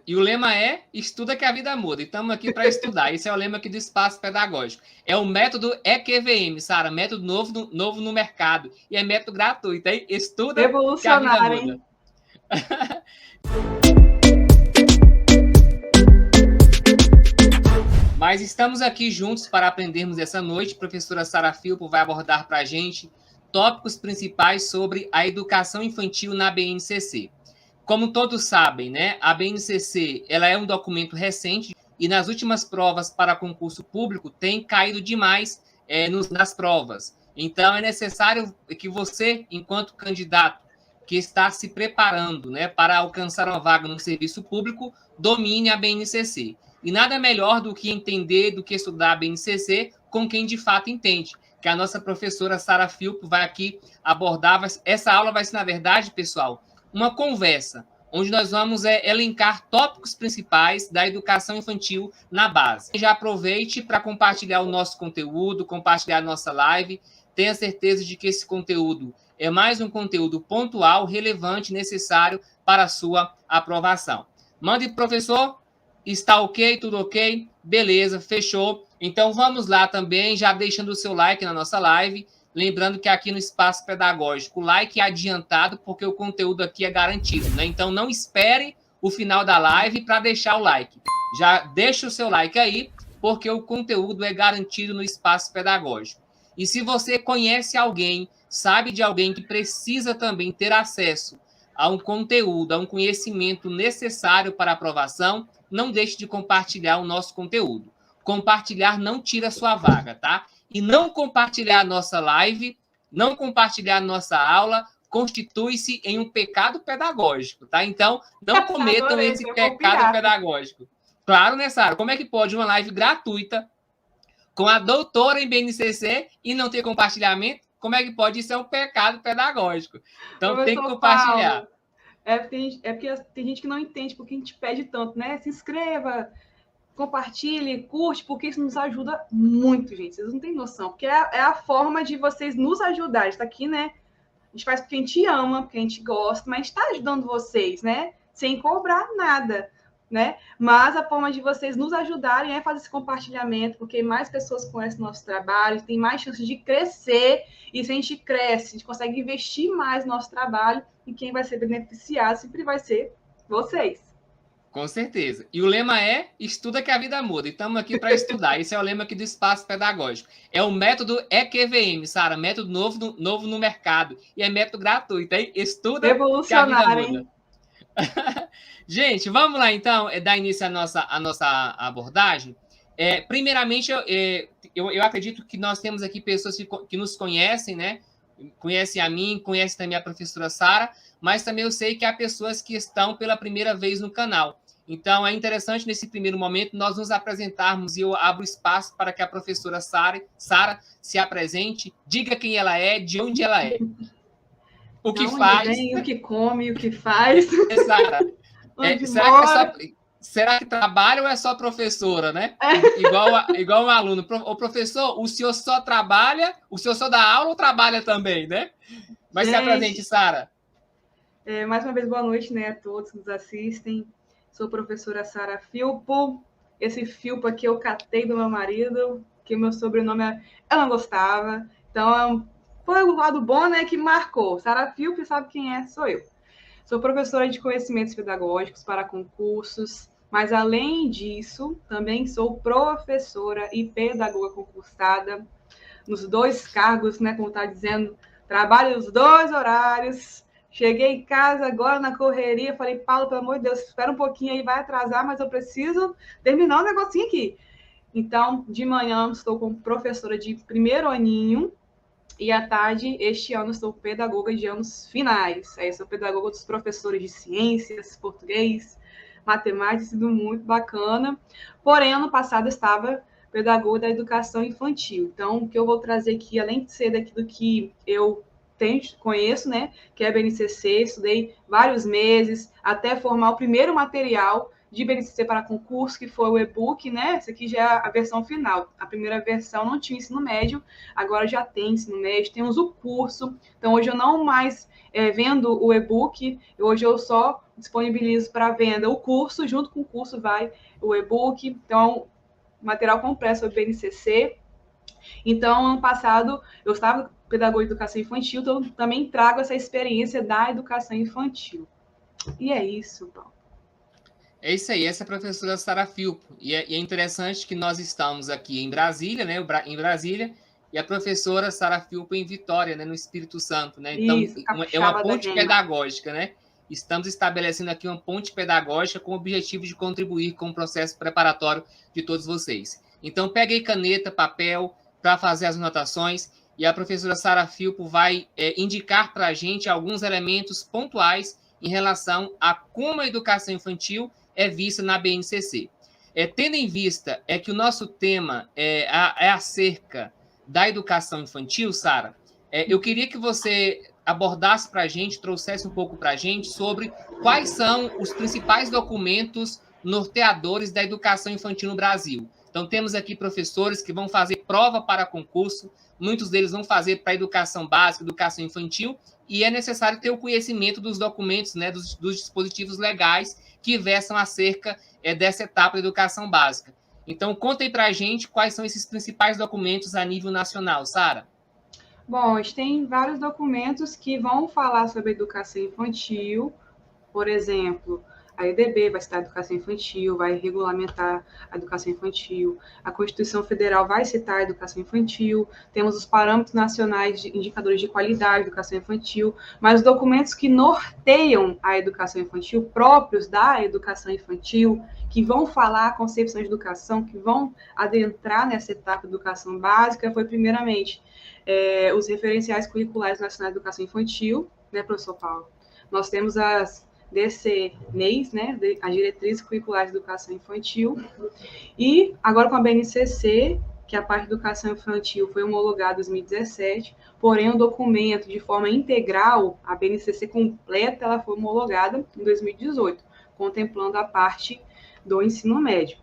E o lema é estuda que a vida muda. E estamos aqui para estudar. Esse é o lema aqui do Espaço Pedagógico. É o método EQVM, Sara, método novo no mercado. E é método gratuito, hein? Estuda que a vida Revolucionário, muda. hein? Mas estamos aqui juntos para aprendermos essa noite. A professora Sara Filpo vai abordar para a gente tópicos principais sobre a educação infantil na BNCC. Como todos sabem, né, a BNCC ela é um documento recente e nas últimas provas para concurso público tem caído demais nas provas. Então, é necessário que você, enquanto candidato que está se preparando, né, para alcançar uma vaga no serviço público, domine a BNCC. E nada melhor do que entender, do que estudar a BNCC com quem de fato entende, que a nossa professora Sara Filpo vai aqui abordar. Essa aula vai ser, na verdade, pessoal, uma conversa, onde nós vamos elencar tópicos principais da educação infantil na base. Já aproveite para compartilhar o nosso conteúdo, compartilhar a nossa live. Tenha certeza de que esse conteúdo é mais um conteúdo pontual, relevante, necessário para a sua aprovação. Mande, professor, está ok, tudo ok? Beleza, fechou. Então vamos lá também, já deixando o seu like na nossa live. Lembrando que aqui no Espaço Pedagógico, o like é adiantado, porque o conteúdo aqui é garantido, né? Então não espere o final da live para deixar o like. Já deixa o seu like aí, porque o conteúdo é garantido no Espaço Pedagógico. E se você conhece alguém, sabe de alguém que precisa também ter acesso a um conteúdo, a um conhecimento necessário para a aprovação, não deixe de compartilhar o nosso conteúdo. Compartilhar não tira a sua vaga, tá? E não compartilhar a nossa live, não compartilhar a nossa aula, constitui-se em um pecado pedagógico, tá? Então, não cometam Adorei, esse eu vou pecado copiar. pedagógico. Claro, né, Sara? Como é que pode uma live gratuita com a doutora em BNCC e não ter compartilhamento? Como é que pode? Isso é um pecado pedagógico. Então, tem que Professor compartilhar. Paulo, porque tem gente que não entende porque a gente pede tanto, né? Se inscreva, compartilhe, curte, porque isso nos ajuda muito, gente. Vocês não têm noção, porque é a forma de vocês nos ajudar. A gente tá aqui, né? A gente faz porque a gente ama, porque a gente gosta, mas está ajudando vocês, né? Sem cobrar nada, né? Mas a forma de vocês nos ajudarem é fazer esse compartilhamento, porque mais pessoas conhecem nosso trabalho, tem mais chance de crescer, e se a gente cresce, a gente consegue investir mais no nosso trabalho, e quem vai ser beneficiado sempre vai ser vocês. Com certeza. E o lema é estuda que a vida muda. E estamos aqui para estudar. Esse é o lema aqui do Espaço Pedagógico. É o método EQVM, Sara, método novo no mercado. E é método gratuito, hein? Estuda que a vida Revolucionário, muda. hein? Gente, vamos lá então dar início à nossa abordagem. Primeiramente, eu acredito que nós temos aqui pessoas que nos conhecem, né? Conhecem a mim, conhecem também a professora Sara, mas também eu sei que há pessoas que estão pela primeira vez no canal. Então, é interessante, nesse primeiro momento, nós nos apresentarmos e eu abro espaço para que a professora Sara se apresente, diga quem ela é, de onde ela é, o que Da onde faz. vem, o que come, o que faz, Sara, onde será mora. será que trabalha ou é só professora, né? Igual um aluno. O professor, o senhor só trabalha, o senhor só dá aula ou trabalha também, né? Mas se apresente, Sara. Mais uma vez, boa noite, né, a todos que nos assistem. Sou a professora Sara Filpo. Esse Filpo aqui eu catei do meu marido, que o meu sobrenome eu não gostava. Então, foi o lado bom, né, que marcou. Sara Filpo, sabe quem é? Sou eu. Sou professora de conhecimentos pedagógicos para concursos, mas além disso, também sou professora e pedagoga concursada nos dois cargos, né, como está dizendo, trabalho os dois horários. Cheguei em casa agora na correria, falei, Paulo, pelo amor de Deus, espera um pouquinho aí, vai atrasar, mas eu preciso terminar um negocinho aqui. Então, de manhã estou como professora de primeiro aninho e à tarde, este ano, sou pedagoga de anos finais. Aí sou pedagoga dos professores de ciências, português, matemática, sido muito bacana. Porém, ano passado estava pedagoga da educação infantil. Então, o que eu vou trazer aqui, além de ser daquilo que eu conheço, né, que é a BNCC, estudei vários meses até formar o primeiro material de BNCC para concurso, que foi o e-book, né? Essa aqui já é a versão final. A primeira versão não tinha ensino médio, agora já tem ensino médio, temos o curso. Então, hoje eu não mais vendo o e-book. Hoje eu só disponibilizo para venda o curso, junto com o curso vai o e-book, então, material completo sobre BNCC. Então, ano passado, eu estava pedagogia de educação infantil, então também trago essa experiência da educação infantil. E é isso, Paulo. É isso aí, essa é a professora Sara Filpo. E é interessante que nós estamos aqui em Brasília, né? Em Brasília, e a professora Sara Filpo em Vitória, né? No Espírito Santo, né? Então, Isso, é uma capixaba da ponte Gema. pedagógica, né? Estamos estabelecendo aqui uma ponte pedagógica com o objetivo de contribuir com o processo preparatório de todos vocês. Então, peguei caneta, papel para fazer as anotações e a professora Sara Filpo vai indicar para a gente alguns elementos pontuais em relação a como a educação infantil é vista na BNCC. Tendo em vista que o nosso tema é acerca da educação infantil, Sara, eu queria que você abordasse para a gente, trouxesse um pouco para a gente sobre quais são os principais documentos norteadores da educação infantil no Brasil. Então, temos aqui professores que vão fazer prova para concurso, muitos deles vão fazer para educação básica, educação infantil, e é necessário ter o conhecimento dos documentos, né, dos dispositivos legais que versam acerca dessa etapa da educação básica. Então, conta aí para a gente quais são esses principais documentos a nível nacional, Sara. Bom, a gente tem vários documentos que vão falar sobre educação infantil, por exemplo, a EDB vai citar a educação infantil, vai regulamentar a educação infantil, a Constituição Federal vai citar a educação infantil, temos os parâmetros nacionais de indicadores de qualidade da educação infantil, mas os documentos que norteiam a educação infantil, próprios da educação infantil, que vão falar a concepção de educação, que vão adentrar nessa etapa de educação básica, foi primeiramente os referenciais curriculares nacionais de educação infantil, né, professor Paulo? Nós temos as DCNEIs, né, a Diretriz Curricular de Educação Infantil, e agora com a BNCC, que a parte de educação infantil foi homologada em 2017, porém o documento de forma integral, a BNCC completa, ela foi homologada em 2018, contemplando a parte do ensino médio.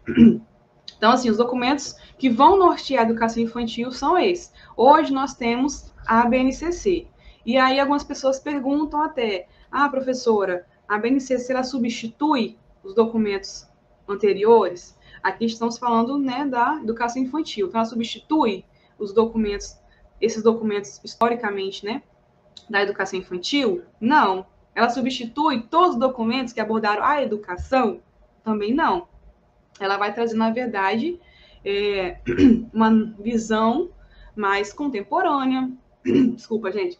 Então, assim, os documentos que vão nortear a educação infantil são esses. Hoje nós temos a BNCC. E aí algumas pessoas perguntam até, professora, a BNCC ela substitui os documentos anteriores? Aqui estamos falando, né, da educação infantil. Então, ela substitui os documentos, esses documentos historicamente, né, da educação infantil? Não. Ela substitui todos os documentos que abordaram a educação? Também não. Ela vai trazer, na verdade, uma visão mais contemporânea. Desculpa, gente.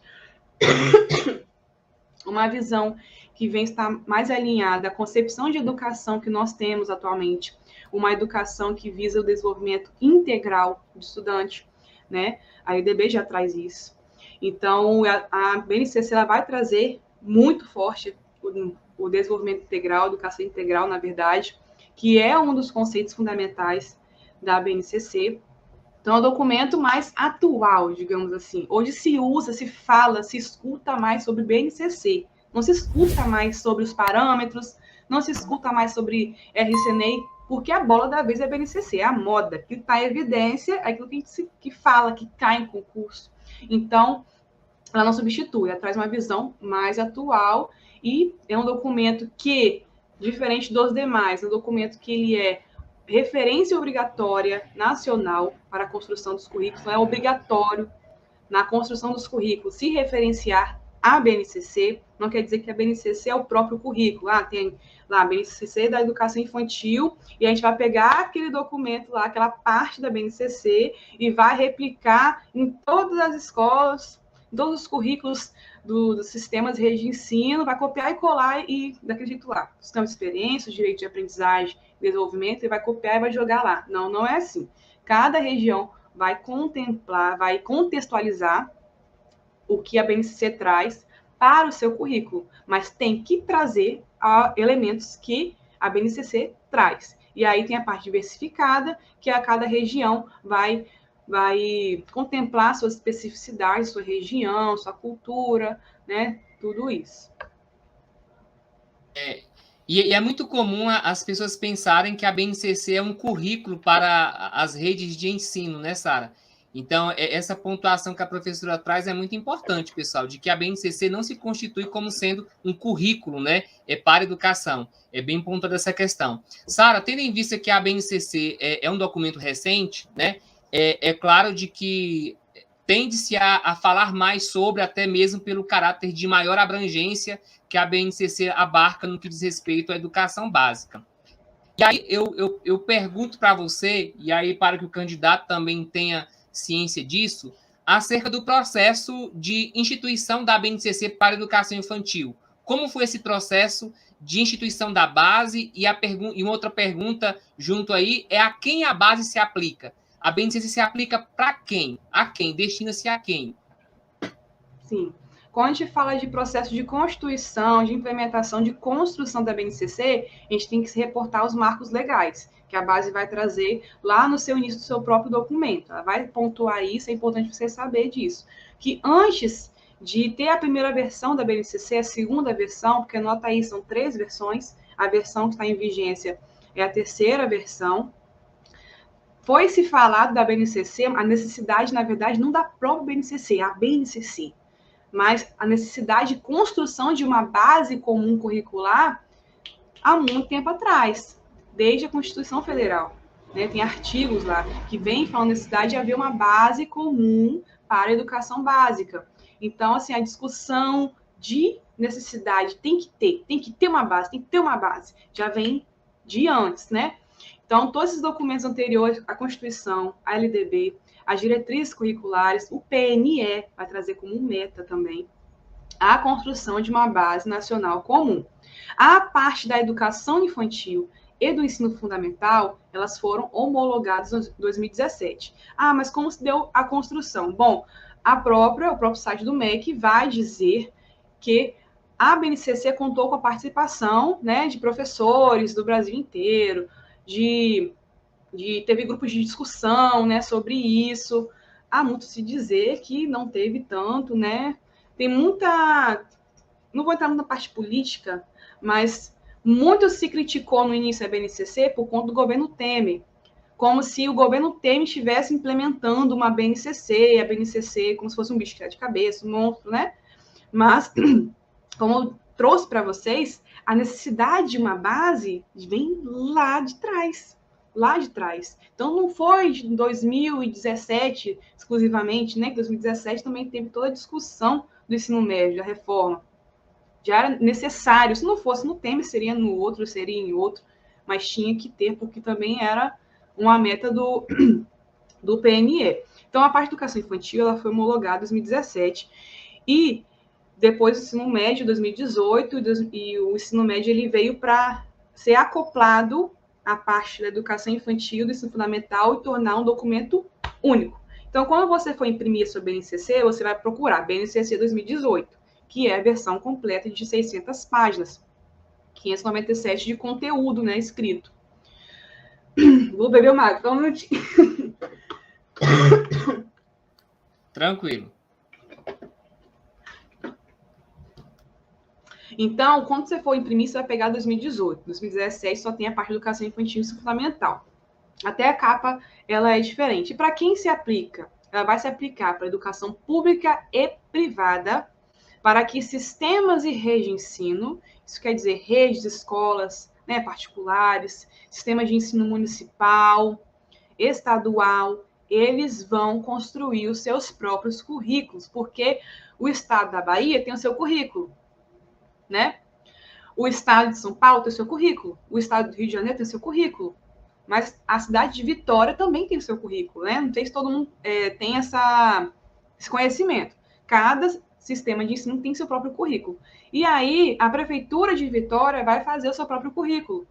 Uma visão que vem estar mais alinhada à concepção de educação que nós temos atualmente, uma educação que visa o desenvolvimento integral do estudante, né? A EDB já traz isso. Então, a BNCC ela vai trazer muito forte o desenvolvimento integral, a educação integral, na verdade, que é um dos conceitos fundamentais da BNCC. Então, é um documento mais atual, digamos assim. Hoje se usa, se fala, se escuta mais sobre BNCC. Não se escuta mais sobre os parâmetros, não se escuta mais sobre RCNEI, porque a bola da vez é BNCC, é a moda, que está em evidência, é aquilo que fala, que cai em concurso. Então, ela não substitui, ela traz uma visão mais atual e é um documento que, diferente dos demais, é um documento que ele é referência obrigatória nacional para a construção dos currículos, não é obrigatório na construção dos currículos se referenciar à BNCC, não quer dizer que a BNCC é o próprio currículo, tem lá a BNCC da educação infantil, e a gente vai pegar aquele documento lá, aquela parte da BNCC, e vai replicar em todas as escolas, em todos os currículos dos sistemas de rede de ensino, vai copiar e colar e daquele jeito lá. Sistema de experiência, direito de aprendizagem, desenvolvimento, e vai copiar e vai jogar lá. Não, não é assim. Cada região vai contemplar, vai contextualizar o que a BNCC traz para o seu currículo, mas tem que trazer elementos que a BNCC traz. E aí tem a parte diversificada, que a cada região vai contemplar suas especificidades, sua região, sua cultura, né? Tudo isso. E é muito comum as pessoas pensarem que a BNCC é um currículo para as redes de ensino, né, Sara? Então, essa pontuação que a professora traz é muito importante, pessoal, de que a BNCC não se constitui como sendo um currículo, né, para a educação. É bem pontuada essa questão. Sara, tendo em vista que a BNCC é um documento recente, né, é claro de que tende-se a falar mais sobre, até mesmo pelo caráter de maior abrangência que a BNCC abarca no que diz respeito à educação básica. E aí eu pergunto para você, e aí para que o candidato também tenha ciência disso, acerca do processo de instituição da BNCC para a educação infantil. Como foi esse processo de instituição da base? E uma outra pergunta junto aí é a quem a base se aplica? A BNCC se aplica para quem? A quem? Destina-se a quem? Sim. Quando a gente fala de processo de constituição, de implementação, de construção da BNCC, a gente tem que se reportar aos marcos legais, que a base vai trazer lá no seu início do seu próprio documento. Ela vai pontuar isso, é importante você saber disso. Que antes de ter a primeira versão da BNCC, a segunda versão, porque anota aí, são 3 versões, a versão que está em vigência é a terceira versão. Foi se falado da BNCC, a necessidade, na verdade, não da própria BNCC, a BNCC, mas a necessidade de construção de uma base comum curricular há muito tempo atrás, desde a Constituição Federal. Né? Tem artigos lá que vêm falando da necessidade de haver uma base comum para a educação básica. Então, assim, a discussão de necessidade tem que ter uma base, já vem de antes, né? Então, todos esses documentos anteriores, a Constituição, a LDB, as diretrizes curriculares, o PNE vai trazer como meta também a construção de uma base nacional comum. A parte da educação infantil e do ensino fundamental, elas foram homologadas em 2017. Ah, mas como se deu a construção? Bom, o próprio site do MEC vai dizer que a BNCC contou com a participação, né, de professores do Brasil inteiro, teve grupos de discussão, né, sobre isso. Há muito se dizer que não teve tanto, né? Tem muita... Não vou entrar na parte política, mas muito se criticou no início a BNCC por conta do governo Temer, como se o governo Temer estivesse implementando uma BNCC, a BNCC como se fosse um bicho de cabeça, um monstro, né? Mas, como eu trouxe para vocês, a necessidade de uma base vem lá de trás. Então, não foi em 2017 exclusivamente, né? Em 2017 também teve toda a discussão do ensino médio, da reforma. Já era necessário. Se não fosse no Temer, seria no outro, seria em outro, mas tinha que ter, porque também era uma meta do PNE. Então, a parte de educação infantil ela foi homologada em 2017 e depois o ensino médio, 2018, e o ensino médio ele veio para ser acoplado à parte da educação infantil, do ensino fundamental, e tornar um documento único. Então, quando você for imprimir a sua BNCC, você vai procurar BNCC 2018, que é a versão completa de 600 páginas, 597 de conteúdo, né, escrito. Vou beber uma água, só um minutinho. Tranquilo. Então, quando você for imprimir, você vai pegar 2018. 2017 só tem a parte de educação infantil e ensino fundamental. Até a capa, ela é diferente. E para quem se aplica? Ela vai se aplicar para a educação pública e privada, para que sistemas e redes de ensino, isso quer dizer redes de escolas, né, particulares, sistemas de ensino municipal, estadual, eles vão construir os seus próprios currículos, porque o estado da Bahia tem o seu currículo, né? O estado de São Paulo tem o seu currículo, o estado do Rio de Janeiro tem o seu currículo, mas a cidade de Vitória também tem o seu currículo, né? Não sei se todo mundo tem esse conhecimento. Cada sistema de ensino tem seu próprio currículo. E aí, a prefeitura de Vitória vai fazer o seu próprio currículo.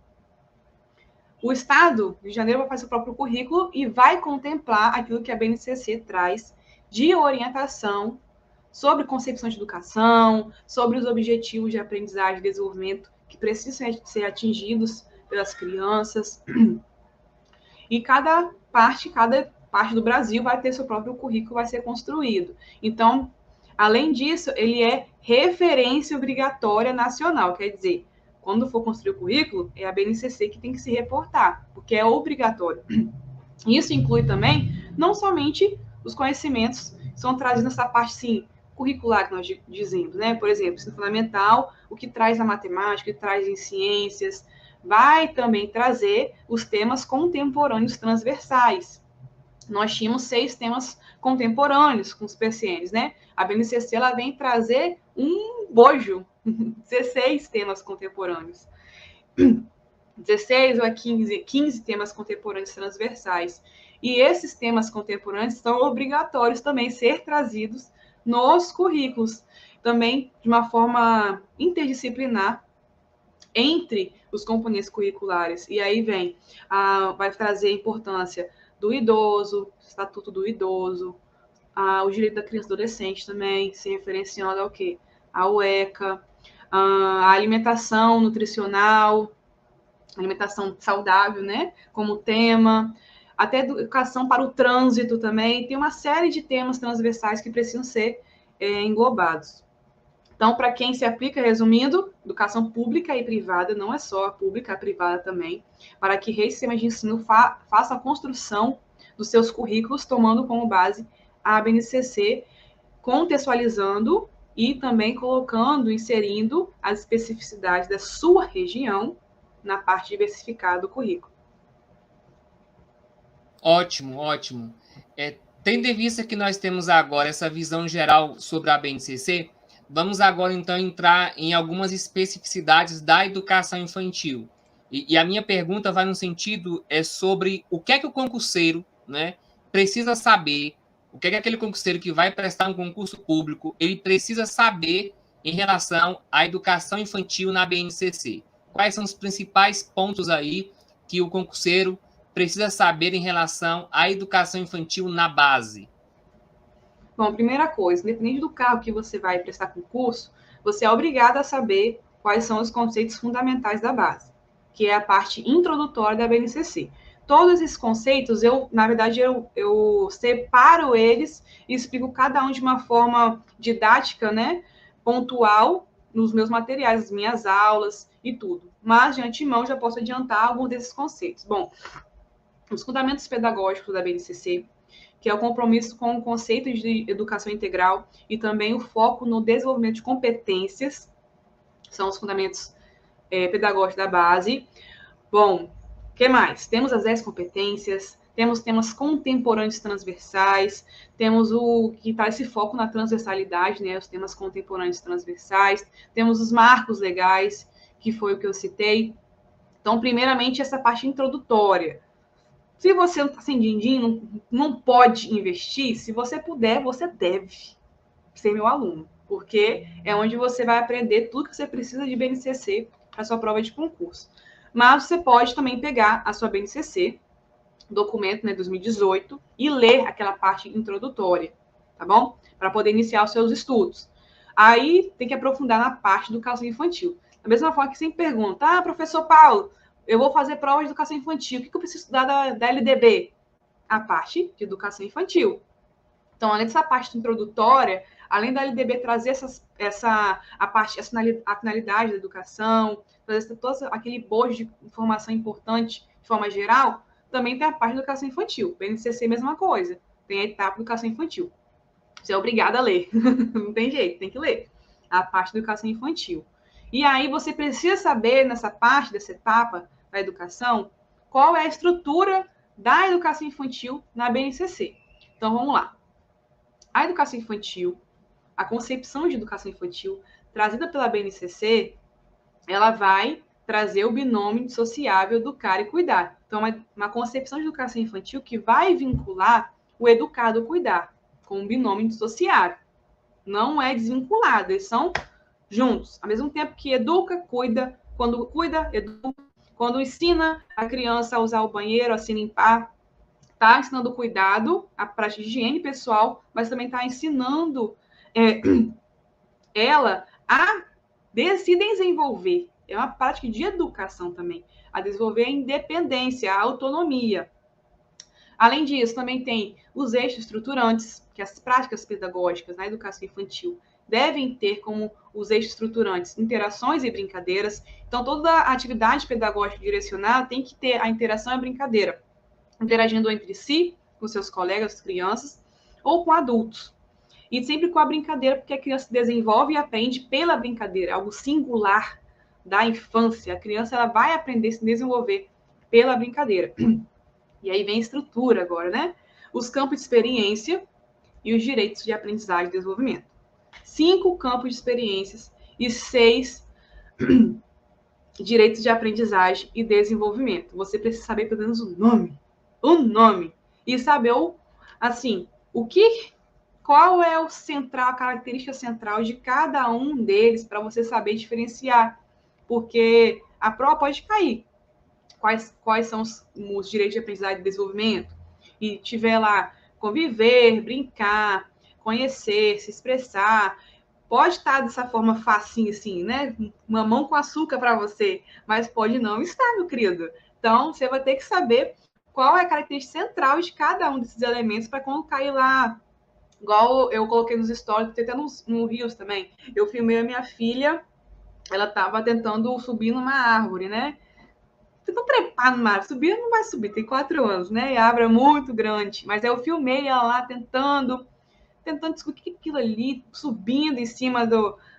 O estado do Rio de Janeiro vai fazer o próprio currículo e vai contemplar aquilo que a BNCC traz de orientação sobre concepção de educação, sobre os objetivos de aprendizagem e desenvolvimento que precisam ser atingidos pelas crianças. E cada parte do Brasil vai ter seu próprio currículo, vai ser construído. Então, além disso, ele é referência obrigatória nacional, quer dizer, quando for construir o currículo, é a BNCC que tem que se reportar, porque é obrigatório. Isso inclui também, não somente os conhecimentos são trazidos nessa parte, sim, curricular que nós dizemos, né? Por exemplo, ensino fundamental, o que traz na matemática, o que traz em ciências, vai também trazer os temas contemporâneos transversais. Nós tínhamos 6 temas contemporâneos com os PCNs, né? A BNCC, ela vem trazer um bojo, 16 temas contemporâneos. 16 ou 15 temas contemporâneos transversais. E esses temas contemporâneos são obrigatórios também ser trazidos nos currículos, também de uma forma interdisciplinar entre os componentes curriculares. E aí vai trazer a importância do idoso, Estatuto do Idoso, o direito da criança e do adolescente também, se referenciando ao quê? Ao ECA, a alimentação nutricional, alimentação saudável, né, como tema, até educação para o trânsito também, tem uma série de temas transversais que precisam ser englobados. Então, para quem se aplica, resumindo, educação pública e privada, não é só a pública, a privada também, para que redes de sistemas de ensino façam a construção dos seus currículos, tomando como base a BNCC, contextualizando e também colocando, inserindo as especificidades da sua região na parte diversificada do currículo. Ótimo, ótimo. Tendo em vista que nós temos agora essa visão geral sobre a BNCC, vamos agora, então, entrar em algumas especificidades da educação infantil. E a minha pergunta vai no sentido sobre o que é que o concurseiro, né, precisa saber, o que é que aquele concurseiro que vai prestar um concurso público, ele precisa saber em relação à educação infantil na BNCC. Quais são os principais pontos aí que o concurseiro precisa saber em relação à educação infantil na base? Bom, primeira coisa, independente do cargo que você vai prestar concurso, você é obrigado a saber quais são os conceitos fundamentais da base, que é a parte introdutória da BNCC. Todos esses conceitos, na verdade, eu separo eles e explico cada um de uma forma didática, né, pontual, nos meus materiais, nas minhas aulas e tudo. Mas, de antemão, já posso adiantar alguns desses conceitos. Bom, os fundamentos pedagógicos da BNCC, que é o compromisso com o conceito de educação integral e também o foco no desenvolvimento de competências, são os fundamentos pedagógicos da base. Bom, o que mais? Temos as 10 competências, temos temas contemporâneos transversais, temos o que traz esse foco na transversalidade, né, os temas contemporâneos transversais, temos os marcos legais, que foi o que eu citei. Então, primeiramente, essa parte introdutória. Se você não está sem din-din, não pode investir, se você puder, você deve ser meu aluno, porque é onde você vai aprender tudo que você precisa de BNCC para sua prova de concurso. Mas você pode também pegar a sua BNCC, documento, né, 2018, e ler aquela parte introdutória, tá bom? Para poder iniciar os seus estudos. Aí tem que aprofundar na parte de educação infantil. Da mesma forma que sempre pergunta, professor Paulo, eu vou fazer prova de educação infantil, o que eu preciso estudar da LDB? A parte de educação infantil. Então, além dessa parte introdutória, além da LDB trazer a finalidade da educação, trazer todo aquele bojo de informação importante de forma geral, também tem a parte de educação infantil. BNCC, mesma coisa. Tem a etapa de educação infantil. Você é obrigado a ler. Não tem jeito, tem que ler. A parte da educação infantil. E aí você precisa saber, nessa parte dessa etapa da educação, qual é a estrutura da educação infantil na BNCC. Então, vamos lá. A educação infantil, a concepção de educação infantil, trazida pela BNCC, ela vai trazer o binômio dissociável educar e cuidar. Então, uma concepção de educação infantil que vai vincular o educado e cuidar, com um binômio dissociável. Não é desvinculado, eles são juntos. Ao mesmo tempo que educa, cuida. Quando cuida, educa. Quando ensina a criança a usar o banheiro, a se limpar, está ensinando o cuidado, a prática de higiene pessoal, mas também está ensinando ela a se desenvolver. É uma prática de educação também, a desenvolver a independência, a autonomia. Além disso, também tem os eixos estruturantes, que as práticas pedagógicas na educação infantil devem ter como os eixos estruturantes interações e brincadeiras. Então, toda a atividade pedagógica direcionada tem que ter a interação e a brincadeira, interagindo entre si, com seus colegas, crianças. ou com adultos. E sempre com a brincadeira, porque a criança desenvolve e aprende pela brincadeira, algo singular da infância. A criança ela vai aprender a se desenvolver pela brincadeira. E aí vem a estrutura agora, né? Os campos de experiência e os direitos de aprendizagem e desenvolvimento. 5 campos de experiências e 6 direitos de aprendizagem e desenvolvimento. Você precisa saber pelo menos o nome, e saber qual é o central, a característica central de cada um deles para você saber diferenciar, porque a prova pode cair. Quais são os direitos de aprendizagem e desenvolvimento? E tiver lá conviver, brincar, conhecer, se expressar. Pode estar dessa forma facinho, assim, né? Mamão com açúcar para você, mas pode não estar, meu querido. Então, você vai ter que saber qual é a característica central de cada um desses elementos para quando cair lá. Igual eu coloquei nos stories, tem até no Reels também. Eu filmei a minha filha, ela estava tentando subir numa árvore, né? Tentou trepar numa árvore, subir não vai subir, tem 4 anos, né? E a árvore é muito grande. Mas aí eu filmei ela lá tentando descobrir o que é aquilo ali, subindo em cima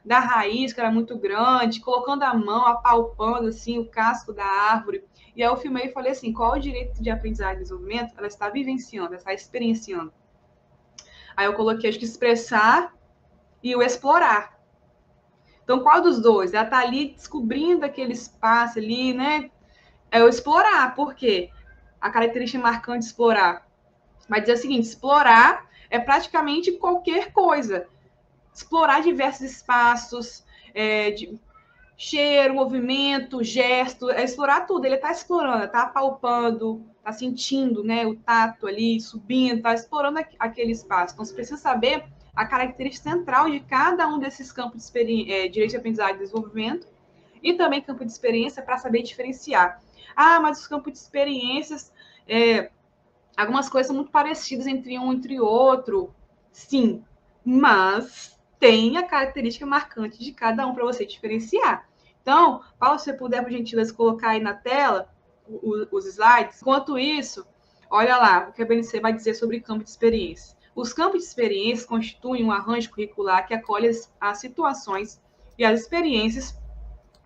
da raiz, que era muito grande, colocando a mão, apalpando assim, o casco da árvore. E aí eu filmei e falei assim, qual é o direito de aprendizagem e desenvolvimento? Ela está vivenciando, ela está experienciando. Aí eu coloquei, acho que expressar e o explorar. Então, qual dos dois? Ela está ali descobrindo aquele espaço ali, né? É o explorar, por quê? A característica marcante de explorar vai dizer o seguinte, explorar é praticamente qualquer coisa. Explorar diversos espaços, de cheiro, movimento, gesto, é explorar tudo. Ele está explorando, está apalpando, está sentindo, né, o tato ali, subindo, está explorando aquele espaço. Então, você precisa saber a característica central de cada um desses campos de direito de aprendizagem e desenvolvimento e também campo de experiência para saber diferenciar. Ah, mas os campos de experiências, algumas coisas são muito parecidas entre um e entre outro. Sim, mas tem a característica marcante de cada um para você diferenciar. Então, Paulo, se você puder, por gentileza, colocar aí na tela os slides. Enquanto isso, olha lá o que a BNC vai dizer sobre campo de experiência. Os campos de experiência constituem um arranjo curricular que acolhe as situações e as experiências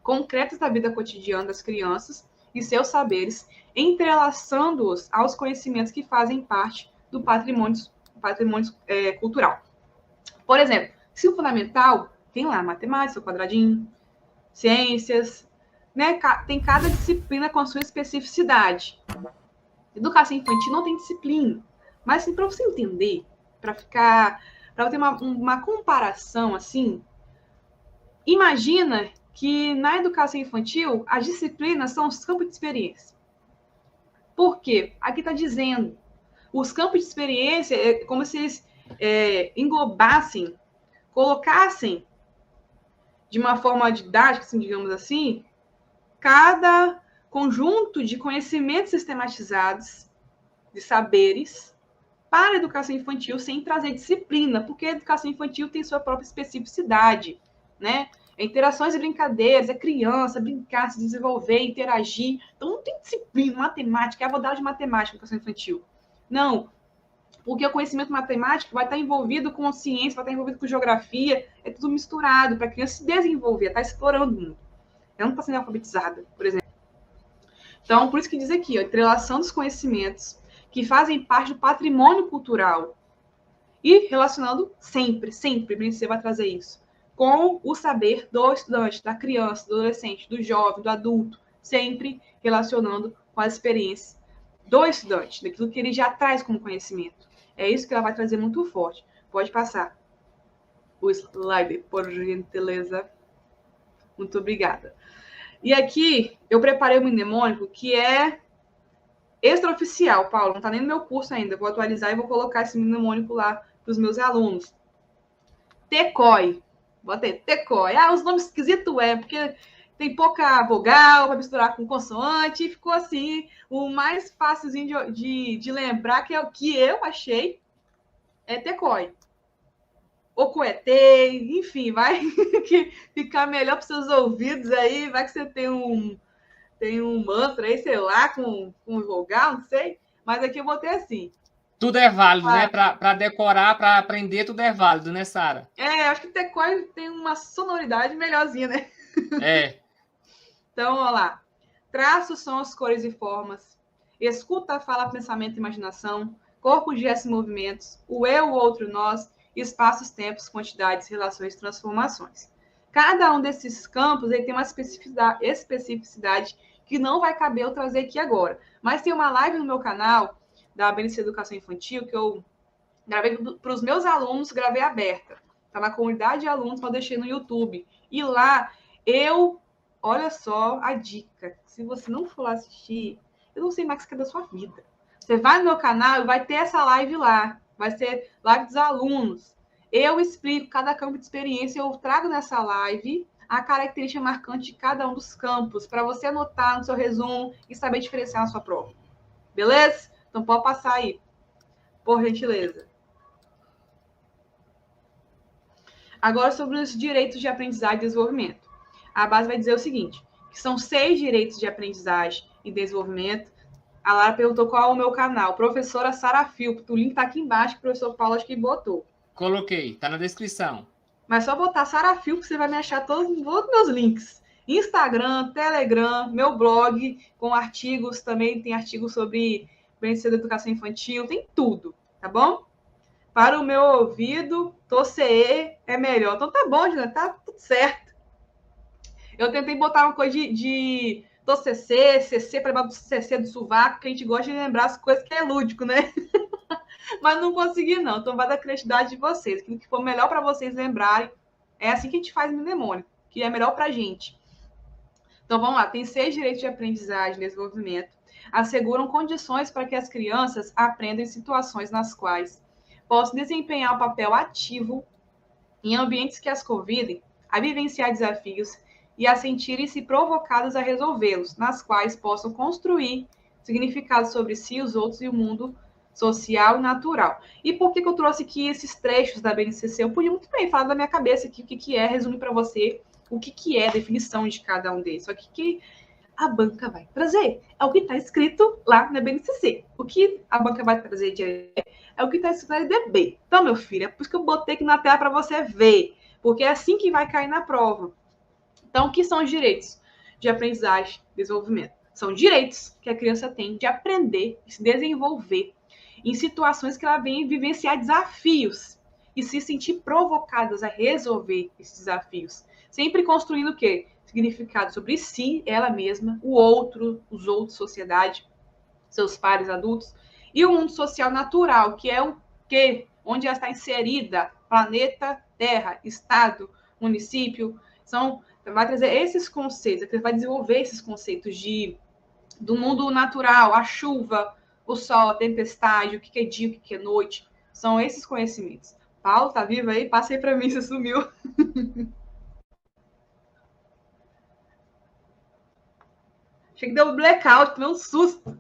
concretas da vida cotidiana das crianças e seus saberes, entrelaçando-os aos conhecimentos que fazem parte do patrimônio cultural. Por exemplo, ensino fundamental tem lá matemática, seu quadradinho, ciências, né? Tem cada disciplina com a sua especificidade. Educação infantil não tem disciplina, mas assim, para você entender, para ter uma comparação assim, imagina que na educação infantil as disciplinas são os campos de experiência. Por quê? Aqui está dizendo, os campos de experiência é como se eles englobassem, colocassem de uma forma didática, assim, digamos assim, cada conjunto de conhecimentos sistematizados, de saberes, para a educação infantil, sem trazer disciplina, porque a educação infantil tem sua própria especificidade, né? Interações e brincadeiras, é criança, brincar, se desenvolver, interagir. Então, não tem disciplina, matemática, é abordagem de matemática na educação infantil. Não, porque o conhecimento matemático vai estar envolvido com ciência, vai estar envolvido com geografia, é tudo misturado para a criança se desenvolver, estar explorando o mundo. Ela não está sendo alfabetizada, por exemplo. Então, por isso que diz aqui, ó, entrelação dos conhecimentos que fazem parte do patrimônio cultural e relacionando sempre, você vai trazer isso, com o saber do estudante, da criança, do adolescente, do jovem, do adulto, sempre relacionando com as experiências do estudante, daquilo que ele já traz como conhecimento. É isso que ela vai trazer muito forte. Pode passar o slide, por gentileza. Muito obrigada. E aqui, eu preparei um mnemônico que é extraoficial, Paulo. Não está nem no meu curso ainda. Vou atualizar e vou colocar esse mnemônico lá para os meus alunos. TECOI. Botei TECOI. Ah, os nomes esquisitos porque tem pouca vogal para misturar com consoante. E ficou assim, o mais fácilzinho de lembrar, que é o que eu achei, é TECOI. Ou Coetê, enfim, vai ficar melhor para os seus ouvidos aí. Vai que você tem um mantra aí, sei lá, com vogal, não sei. Mas aqui eu botei assim, Tudo é válido, né? Para decorar, para aprender, tudo é válido, né, Sara? Acho que Tecoy tem uma sonoridade melhorzinha, né? É. Então, olha lá. Traços, sons, cores e formas. Escuta, fala, pensamento e imaginação. Corpo, gestos e movimentos. O eu, o outro, nós. Espaços, tempos, quantidades, relações, transformações. Cada um desses campos ele tem uma especificidade que não vai caber eu trazer aqui agora. Mas tem uma live no meu canal da BNC Educação Infantil que eu gravei para os meus alunos, gravei aberta. Está na comunidade de alunos, eu deixei no YouTube. E lá olha só a dica. Se você não for lá assistir, eu não sei mais o que é da sua vida. Você vai no meu canal e vai ter essa live lá. Vai ser live dos alunos. Eu explico cada campo de experiência, eu trago nessa live a característica marcante de cada um dos campos, para você anotar no seu resumo e saber diferenciar na sua prova. Beleza? Então pode passar aí, por gentileza. Agora, sobre os direitos de aprendizagem e desenvolvimento. A base vai dizer o seguinte, que são 6 direitos de aprendizagem e desenvolvimento. A Lara perguntou qual é o meu canal. Professora Sara Filpo. O link está aqui embaixo, que o professor Paulo acho que botou. Coloquei, tá na descrição. Mas só botar Sara Filpo, você vai me achar todos os meus links. Instagram, Telegram, meu blog, com artigos também. Tem artigos sobre BNC da educação infantil, tem tudo, tá bom? Para o meu ouvido, TOCE é melhor. Então tá bom, Gina, tá tudo certo. Eu tentei botar uma coisa de TOCC, CC, para do CC do sovaco, que a gente gosta de lembrar as coisas que é lúdico, né? Mas não consegui, não. Então vai da criatividade de vocês. Aquilo que for melhor para vocês lembrarem. É assim que a gente faz mnemônico, que é melhor para a gente. Então vamos lá. Tem 6 direitos de aprendizagem e desenvolvimento. Asseguram condições para que as crianças aprendam em situações nas quais possam desempenhar um papel ativo em ambientes que as convidem a vivenciar desafios e a sentirem-se provocadas a resolvê-los, nas quais possam construir significados sobre si, os outros e o mundo social e natural. E por que eu trouxe aqui esses trechos da BNCC? Eu podia muito bem falar da minha cabeça aqui o que é, resumir para você o que é a definição de cada um deles. Só que a banca vai trazer é o que está escrito lá na BNCC. O que a banca vai trazer é o que está escrito na LDB. Então, meu filho, é por isso que eu botei aqui na tela para você ver, porque é assim que vai cair na prova. Então, o que são os direitos de aprendizagem e desenvolvimento? São direitos que a criança tem de aprender e se desenvolver em situações que ela vem vivenciar desafios e se sentir provocadas a resolver esses desafios. Sempre construindo o quê? Significado sobre si, ela mesma, o outro, os outros, sociedade, seus pares adultos, e o mundo social natural, que é o quê? Onde ela está inserida, planeta, terra, estado, município, vai trazer esses conceitos, vai desenvolver esses conceitos do mundo natural, a chuva, o sol, a tempestade, o que é dia, o que é noite, são esses conhecimentos. Paulo, tá vivo aí? Passa aí para mim, você sumiu. Achei que deu um blackout, tomei um susto.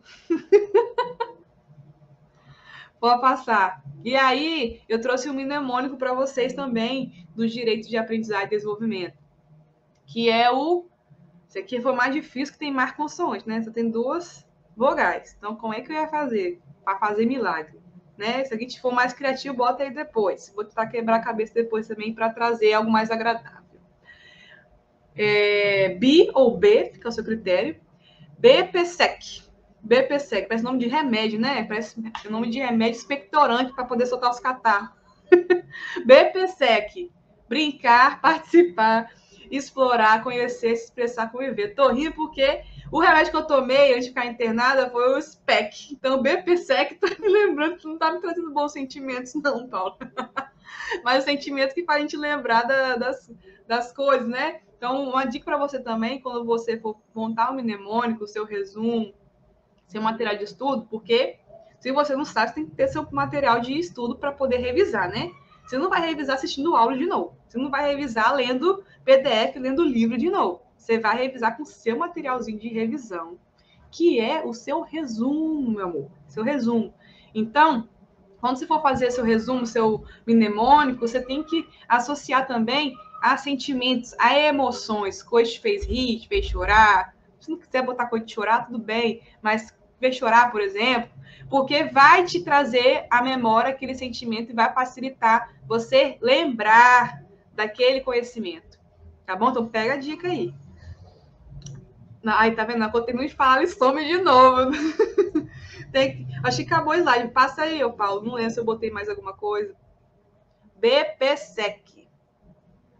Pode passar. E aí, eu trouxe um mnemônico para vocês também dos direitos de aprendizagem e desenvolvimento, que é esse aqui foi mais difícil, que tem mais consoante, né? Só tem 2 vogais. Então, como é que eu ia fazer para fazer milagre? Né? Se a gente for mais criativo, bota aí depois. Vou tentar quebrar a cabeça depois também para trazer algo mais agradável. BI ou B, fica ao seu critério. BPSEC. BPSEC, parece nome de remédio, né? Parece nome de remédio expectorante para poder soltar os catarros. BPSEC. Brincar, participar, explorar, conhecer, se expressar, conviver. Tô rindo porque o remédio que eu tomei antes de ficar internada foi o SPEC. Então, o BPSEC tá me lembrando que não tá me trazendo bons sentimentos, não, Paulo. Mas os sentimentos que fazem a gente lembrar das coisas, né? Então, uma dica para você também, quando você for montar um mnemônico, o seu resumo, seu material de estudo, porque se você não sabe, você tem que ter seu material de estudo para poder revisar, né? Você não vai revisar assistindo aula de novo. Você não vai revisar lendo PDF, lendo livro de novo. Você vai revisar com o seu materialzinho de revisão, que é o seu resumo, meu amor. Seu resumo. Então, quando você for fazer seu resumo, seu mnemônico, você tem que associar também a sentimentos, a emoções. Coisa que te fez rir, te fez chorar. Se não quiser botar coisa de chorar, tudo bem. Mas ver chorar, por exemplo, porque vai te trazer à memória aquele sentimento e vai facilitar você lembrar daquele conhecimento. Tá bom? Então pega a dica aí. Aí, tá vendo? Quando termino de falar, ele some de novo. Acho que acabou o slide. Passa aí, ô Paulo. Não lembro se eu botei mais alguma coisa. BPSEC.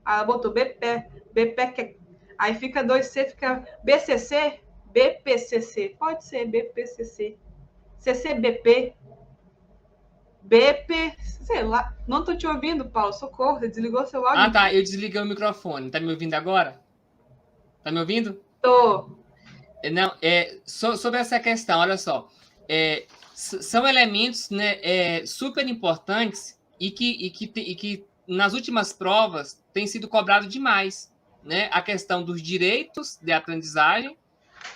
Ela botou BP. Aí fica 2C, fica BCC, BPCC. Pode ser BPCC. CCBP. BP, sei lá. Não tô te ouvindo, Paulo. Socorro, você desligou seu áudio. Ah, tá. Eu desliguei o microfone. Tá me ouvindo agora? Tá me ouvindo? Tô. Não, sobre essa questão, olha só. São elementos, né, super importantes e que nas últimas provas tem sido cobrado demais, né? A questão dos direitos de aprendizagem,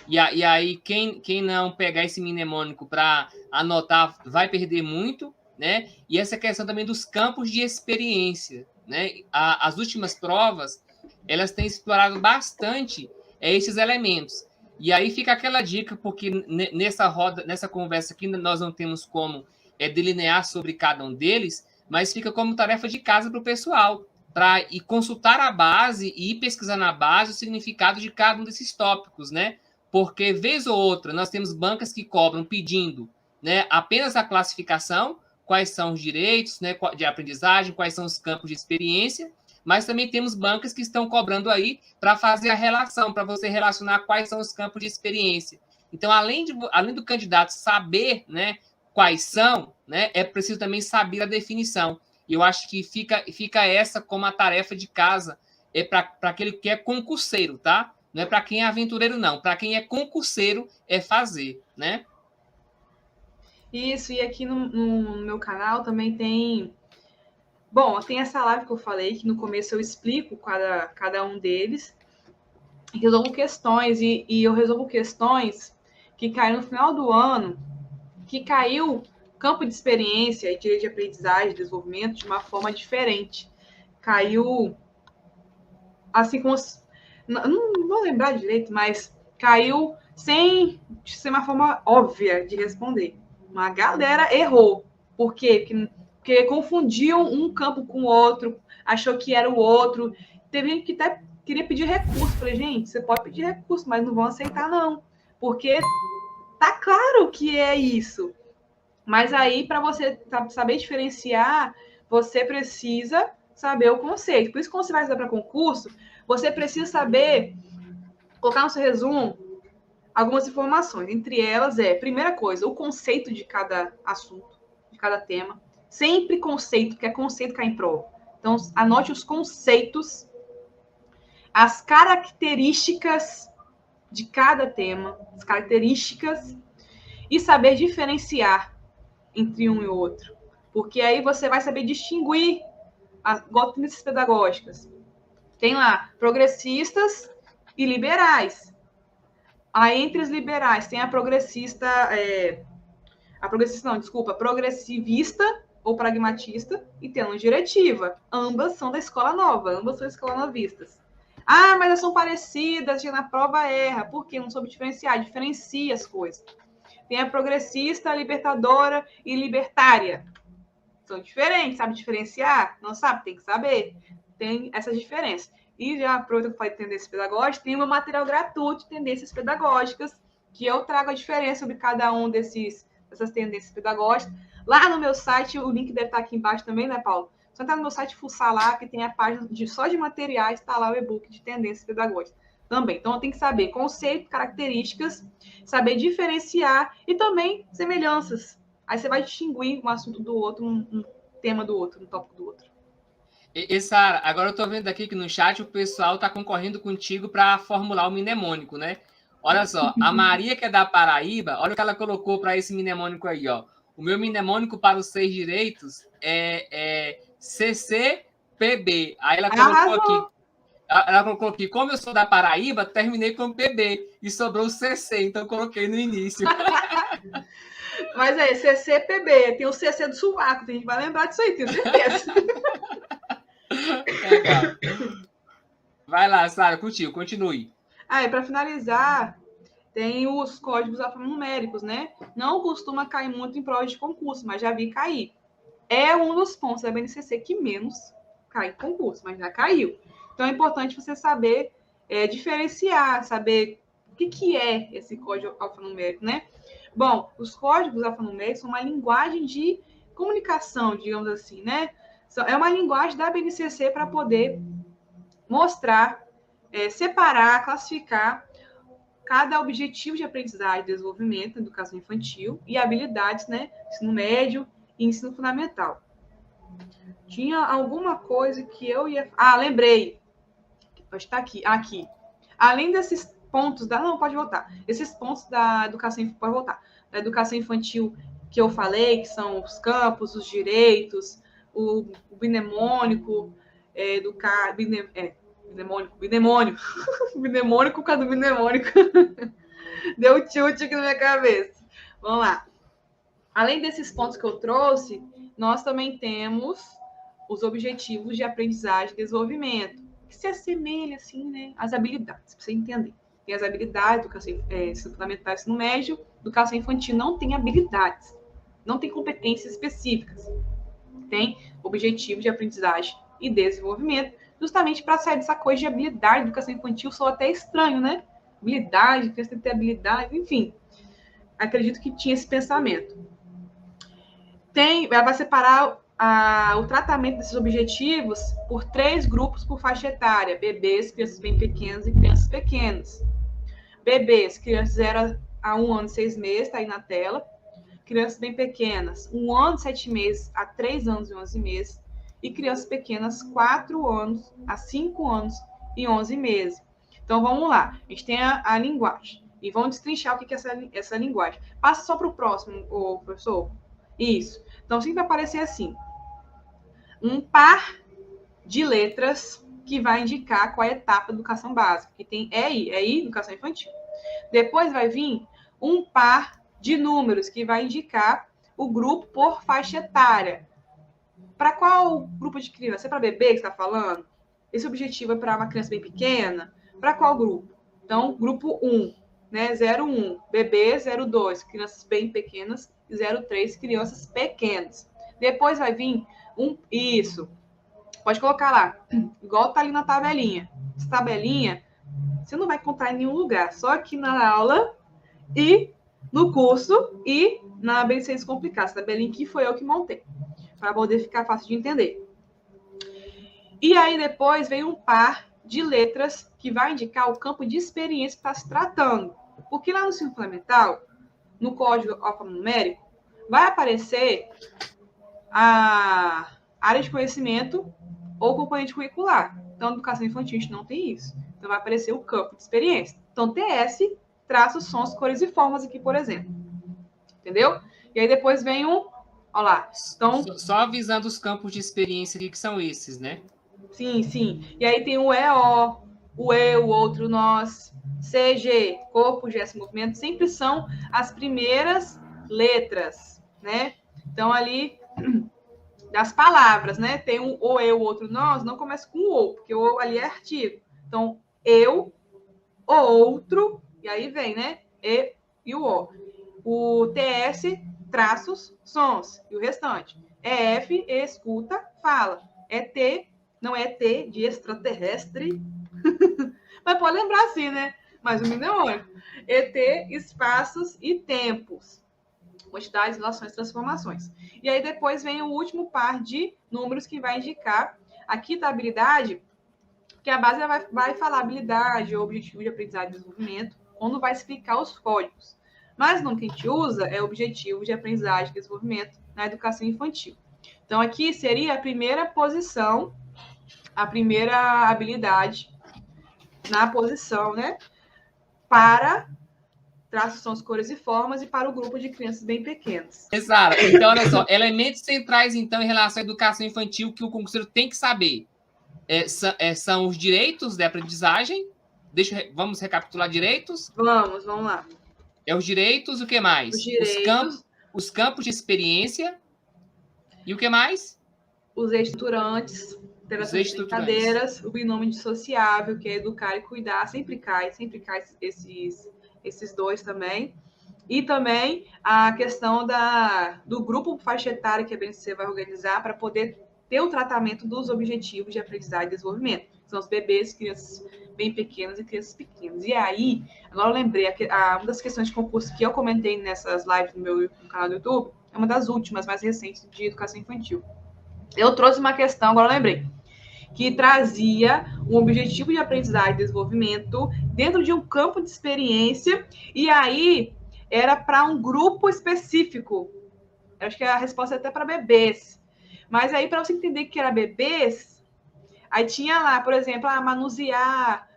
e aí quem não pegar esse mnemônico para anotar vai perder muito, né? E essa questão também dos campos de experiência, né? As últimas provas, elas têm explorado bastante esses elementos. E aí fica aquela dica, porque nessa conversa aqui, nós não temos como delinear sobre cada um deles, mas fica como tarefa de casa para o pessoal, para ir consultar a base e ir pesquisar na base o significado de cada um desses tópicos, né? Porque, vez ou outra, nós temos bancas que cobram pedindo, né, apenas a classificação, quais são os direitos, né, de aprendizagem, quais são os campos de experiência, mas também temos bancas que estão cobrando aí para fazer a relação, para você relacionar quais são os campos de experiência. Então, além do candidato saber, né, quais são, né, é preciso também saber a definição. E eu acho que fica essa como a tarefa de casa para aquele que é concurseiro, tá? Não é para quem é aventureiro, não. Para quem é concurseiro, é fazer, né? Isso, e aqui no meu canal também tem... Bom, tem essa live que eu falei, que no começo eu explico cada um deles, e resolvo questões, e eu resolvo questões que caíram no final do ano, que caiu campo de experiência e direito de aprendizagem, desenvolvimento, de uma forma diferente. Caiu, assim como... Não vou lembrar direito, mas caiu sem ser uma forma óbvia de responder. Uma galera errou. Por quê? Porque confundiam um campo com o outro, achou que era o outro. Teve gente que até queria pedir recurso. Falei, gente, você pode pedir recurso, mas não vão aceitar, não. Porque tá claro que é isso. Mas aí, para você saber diferenciar, você precisa saber o conceito. Por isso, quando você vai estudar para concurso, você precisa saber colocar no seu resumo algumas informações. Entre elas primeira coisa, o conceito de cada assunto, de cada tema. Sempre conceito, que é conceito cai em prova. Então, anote os conceitos, as características de cada tema, as características, e saber diferenciar entre um e outro. Porque aí você vai saber distinguir as tendências pedagógicas. Tem lá progressistas e liberais. Aí, entre os liberais, tem a progressivista ou pragmatista, e tem a diretiva. Ambas são da escola nova, ambas são escola novistas. Ah, mas elas são parecidas, chega na prova erra. Por quê? Não soube diferenciar, diferencia as coisas. Tem a progressista, a libertadora e libertária. São diferentes, sabe diferenciar? Não sabe? Tem que saber. Tem essa diferença. E já aproveito que eu falei de tendências pedagógicas, tem um material gratuito de tendências pedagógicas, que eu trago a diferença sobre cada um dessas tendências pedagógicas. Lá no meu site, o link deve estar aqui embaixo também, né, Paulo? Só entrar no meu site, fuçar lá, que tem a página só de materiais, está lá o e-book de tendências pedagógicas também. Então, tem que saber conceito, características, saber diferenciar e também semelhanças. Aí você vai distinguir um assunto do outro, um tema do outro, um tópico do outro. E Sara, agora eu estou vendo aqui que no chat o pessoal está concorrendo contigo para formular o mnemônico, né? Olha só, a Maria, que é da Paraíba, olha o que ela colocou para esse mnemônico aí, ó. O meu mnemônico para os 6 direitos é CCPB. Aí ela colocou aqui, como eu sou da Paraíba, terminei com PB e sobrou o CC, então coloquei no início. Mas é CCPB, tem o CC do sovaco, a gente vai lembrar disso aí, tenho certeza. Legal. Vai lá, Sara, contigo, continue. E para finalizar, Tem os códigos alfanuméricos, né? Não costuma cair muito em provas de concurso, mas já vi cair. É um dos pontos da BNCC que menos cai em concurso, mas já caiu. Então é importante você saber diferenciar, saber o que é esse código alfanumérico, né? Bom, os códigos alfanuméricos são uma linguagem de comunicação, digamos assim, né? É uma linguagem da BNCC para poder mostrar, separar, classificar cada objetivo de aprendizagem, desenvolvimento, educação infantil e habilidades, né? Ensino médio e ensino fundamental. Tinha alguma coisa que eu ia... Ah, lembrei. Pode estar aqui. Aqui. Além desses pontos da... Não, pode voltar. Esses pontos da educação... Pode voltar. Da educação infantil que eu falei, que são os campos, os direitos, o binemônico, binemônio. Binemônico, por causa do binemônico. Deu tilt aqui na minha cabeça. Vamos lá. Além desses pontos que eu trouxe, nós também temos os objetivos de aprendizagem e desenvolvimento, que se assemelha, assim, né, às habilidades, para você entender. Tem as habilidades, educação fundamental, ensino médio, educação infantil não tem habilidades, não tem competências específicas. Tem objetivos de aprendizagem e desenvolvimento, justamente para sair dessa coisa de habilidade, educação infantil, sou até estranho, né? Habilidade, criança tem que ter habilidade, enfim. Acredito que tinha esse pensamento. Vai separar o tratamento desses objetivos por 3 grupos por faixa etária: bebês, crianças bem pequenas e crianças pequenas. Bebês, crianças 0 a 1 ano e 6 meses, está aí na tela. Crianças bem pequenas, 1 ano e 7 meses a 3 anos e 11 meses. E crianças pequenas, 4 anos a 5 anos e 11 meses. Então, vamos lá. A gente tem a linguagem. E vamos destrinchar o que é essa linguagem. Passa só para o próximo, professor. Isso. Então, sempre vai aparecer assim. Um par de letras que vai indicar qual é a etapa da educação básica. Que tem EI, educação infantil. Depois vai vir um par de números que vai indicar o grupo por faixa etária. Para qual grupo de criança? É para bebê que está falando? Esse objetivo é para uma criança bem pequena? Para qual grupo? Então, grupo 1, né? 0,1, bebê, 0,2, crianças bem pequenas, 0,3, crianças pequenas. Depois vai vir isso. Pode colocar lá, igual tá ali na tabelinha. Essa tabelinha, você não vai encontrar em nenhum lugar, só aqui na aula e no curso e na BNCC Descomplicada. Essa tabelinha que foi eu que montei, para poder ficar fácil de entender. E aí depois vem um par de letras que vai indicar o campo de experiência que está se tratando. Porque lá no ensino fundamental, no código alfanumérico, vai aparecer a área de conhecimento ou componente curricular. Então, na educação infantil, a gente não tem isso. Então, vai aparecer o campo de experiência. Então, TS, traços, sons, cores e formas aqui, por exemplo. Entendeu? E aí depois vem Olha lá. Então, só avisando os campos de experiência aqui, que são esses, né? Sim, sim. E aí tem o EO, o eu, o outro, nós, CG, corpo, gesto, movimento, sempre são as primeiras letras, né? Então, ali, das palavras, né? Tem um o, eu, o outro, nós, não começa com o, porque o ali é artigo. Então, eu, o outro, e aí vem, né? E o O. O TS, traços, sons, e o restante. EF, escuta, fala. ET, não é T de extraterrestre, mas pode lembrar assim, né? Mas o mnemônico. ET, espaços e tempos. Quantidades, relações, transformações. E aí depois vem o último par de números que vai indicar aqui da habilidade, que a base vai falar habilidade, objetivo de aprendizagem e desenvolvimento, quando vai explicar os códigos. Mas o nome que a gente usa é objetivo de aprendizagem e desenvolvimento na educação infantil. Então, aqui seria a primeira posição, a primeira habilidade na posição, né? Para traços, sons, cores e formas e para o grupo de crianças bem pequenas. Exato. Então, olha só, elementos centrais, então, em relação à educação infantil que o concurseiro tem que saber. São os direitos de aprendizagem. Vamos recapitular direitos? Vamos lá. Os direitos, o que mais? Os direitos. Os campos de experiência. E o que mais? Os estruturantes, interações brincadeiras, o binômio dissociável, que é educar e cuidar. Sempre cai esses esses dois também. E também a questão do grupo faixa etária que a BNCC vai organizar para poder ter o tratamento dos objetivos de aprendizagem e desenvolvimento. São os bebês, crianças bem pequenas e crianças pequenas. E aí, agora eu lembrei, uma das questões de concurso que eu comentei nessas lives no canal do YouTube, é uma das últimas, mais recentes, de educação infantil. Eu trouxe uma questão, agora eu lembrei, que trazia um objetivo de aprendizagem e desenvolvimento dentro de um campo de experiência, e aí era para um grupo específico. Eu acho que a resposta é até para bebês. Mas aí, para você entender que era bebês, aí tinha lá, por exemplo, manusear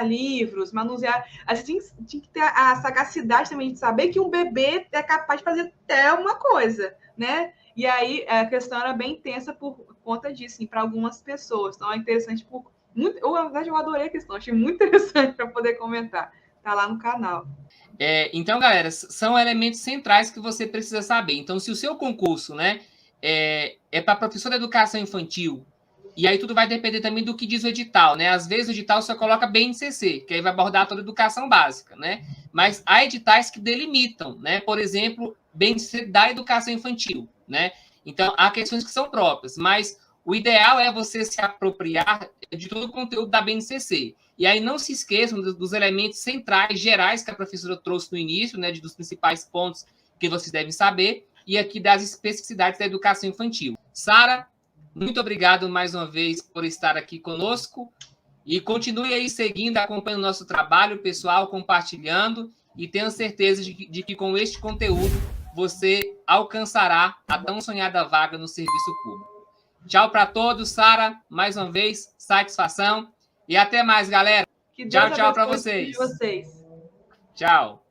livros, manusear. Aí você tinha que ter a sagacidade também de saber que um bebê é capaz de fazer até uma coisa, né? E aí a questão era bem intensa por conta disso, para algumas pessoas. Então é interessante na verdade, eu adorei a questão, achei muito interessante para poder comentar. Tá lá no canal. Então, galera, são elementos centrais que você precisa saber. Então, se o seu concurso, né, é para professor de educação infantil, e aí tudo vai depender também do que diz o edital, né? Às vezes o edital só coloca BNCC, que aí vai abordar toda a educação básica, né? Mas há editais que delimitam, né? Por exemplo, BNCC da educação infantil, né? Então, há questões que são próprias, mas o ideal é você se apropriar de todo o conteúdo da BNCC. E aí não se esqueçam dos elementos centrais, gerais, que a professora trouxe no início, né? Dos principais pontos que vocês devem saber, e aqui das especificidades da educação infantil. Sara, muito obrigado mais uma vez por estar aqui conosco. E continue aí seguindo, acompanhando o nosso trabalho, pessoal, compartilhando. E tenho certeza de que com este conteúdo você alcançará a tão sonhada vaga no serviço público. Tchau para todos, Sara. Mais uma vez, satisfação. E até mais, galera. Que Deus tchau para vocês. vocês. Tchau.